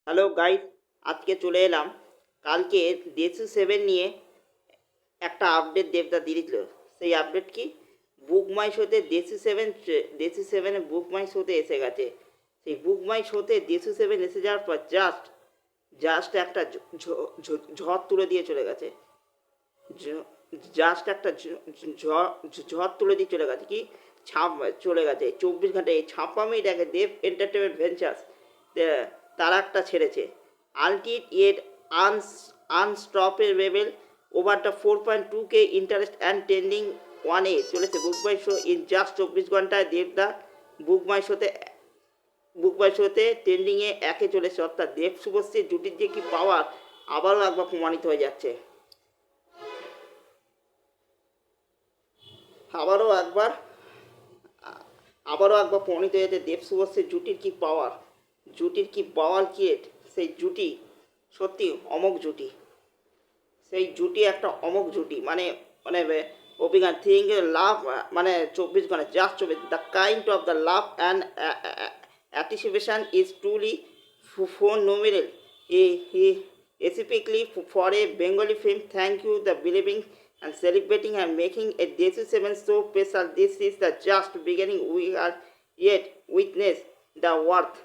Hello guys, আজকে চলে এলাম। কালকে দেশু 7 নিয়ে একটা আপডেট দেবদা দিয়েছিল। সেই আপডেট কি, বুক মাই শোতে দেশু 7 বুক মাই শোতে এসে গেছে। সেই বুক মাই শোতে দেশু 7 এসে যাওয়ার পর জাস্ট একটা ঝড় তুলে দিয়ে চলে গেছে। জাস্ট একটা ঝড় তুলে দিয়ে চলে গেছে। কি ছাপ চলে গেছে 24 ঘন্টায়। এই 56 মিনিট আগে দেব এন্টারটেনমেন্ট ভেঞ্চার্স তারা একটা ছেড়েছে, আলটিট yet unstoppable over the 4.2K interest and trending 1A চলেছে book by show in just 24 ঘন্টায়। দেবদা বুক বাই শোতে ট্রেন্ডিংয়ে একে চলেছে, অর্থাৎ দেব শুভশ্রীর জুটির যে কি পাওয়ার আবারও একবার প্রমাণিত হয়ে যাচ্ছে। আবারও একবার প্রমাণিত হয়ে যাচ্ছে দেব শুভশ্রীর জুটির কি পাওয়ার ক্রিয়েট। সেই জুটি সত্যি অমোঘ জুটি। সেই জুটি একটা অমোঘ জুটি, মানে মানে অভিজ্ঞান থিং লাভ, মানে 24 ঘন্টা just 24, the kind of the love and anticipation is truly phenomenal. Specifically for a Bengali film, thank you the believing and celebrating and making a Desu 7 so special. This is the just beginning. We are yet witness the worth.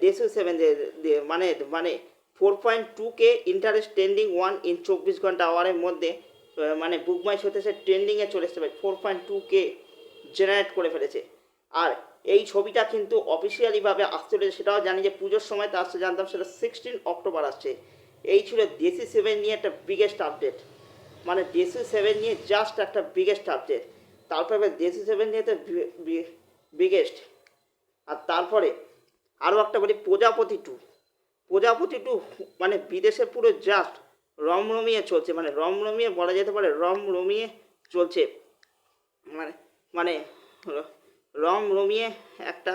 দেশু 7 মানে 4.2K interest trending 1 in 24 ঘন্টা আওয়ারের মধ্যে, মানে বুক মাই শোতে সে ট্রেন্ডিংয়ে চলে এসেছে। 4.2K generate করে ফেলেছে। আর এই ছবিটা কিন্তু অফিসিয়ালিভাবে আসতে চলেছে, সেটাও জানি যে পুজোর সময় তো আসতে জানতাম, সেটা 16 অক্টোবর আসছে। এই ছিল দেশু 7 নিয়ে একটা বিগেস্ট আপডেট, মানে দেশু 7 নিয়ে জাস্ট একটা বিগেস্ট আপডেট। তারপরে দেশু 7 নিয়ে তো বিগেস্ট। আর তারপরে আরও একটা বলি, প্রজাপতি টু মানে বিদেশে পুরো জাস্ট রমরমিয়ে চলছে, মানে রমরমিয়ে বলা যেতে পারে, রমরমিয়ে চলছে, মানে মানে রমরমিয়ে একটা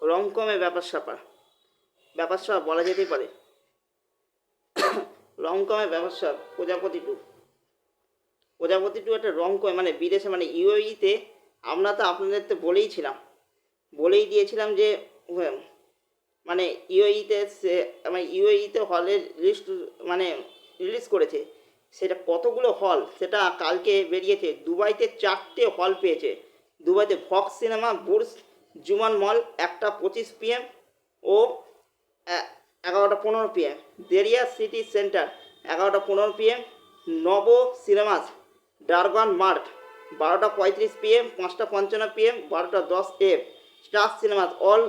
রমকমে ব্যাপার স্যাপার বলা যেতেই পারে। রমকমে ব্যাপার স্যাপার প্রজাপতি টু একটা রমকমে, মানে বিদেশে, মানে ইউএইতে। আমরা তো আপনাদের তো বলেই দিয়েছিলাম যে মানে ইউএইতে হলের লিস্ট মানে রিলিজ করেছে। সেটা কতগুলো হল সেটা কালকে বেরিয়েছে। দুবাইতে 4টে হল পেয়েছে। দুবাইতে Fox cinema, Burjuman mall 1:25 PM ও 11:15 PM। Deira city centre 11:15 PM। Novo cinemas Dragon Mart 12:35 PM, 5:55 PM, 12:10 AM। Star cinemas Al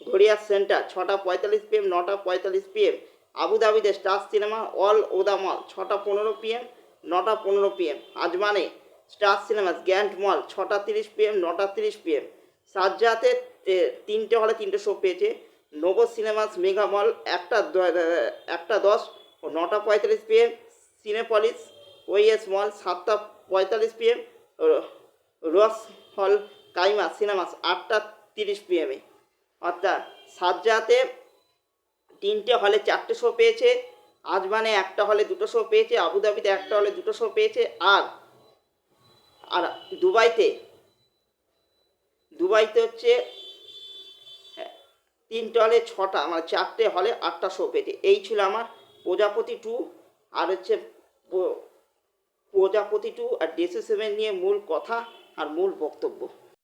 ঘড়িয়া সেন্টার 6:45 PM, 9:45 PM। আবুধাবিতে স্টার সিনেমা অল ওদা মল 6:15 PM, 9:15 PM। আজমানে star cinemas grand mall 6:30 PM, 9:30 PM। শারজাতে 3টে হলে 3টে show পেয়েছে। Novo cinemas mega mall 1:10 ও 9:45 PM। সিনেপলিস ওইএস মল 7:45 PM। রস হল কাইমা সিনেমাস 8:30 PM। অর্থাৎ শারজাতে 3টে হলে 4টে শো পেয়েছে, আজমানে 1টা হলে 2টো শো পেয়েছে, আবুধাবিতে 1টা হলে 2টো শো পেয়েছে, আর দুবাইতে হচ্ছে 3টে হলে 6টা, মানে 4টে হলে 8টা শো পেয়েছে। এই ছিল আমার প্রজাপতি টু আর হচ্ছে প্রজাপতি টু আর দেশু 7 নিয়ে মূল কথা আর মূল বক্তব্য।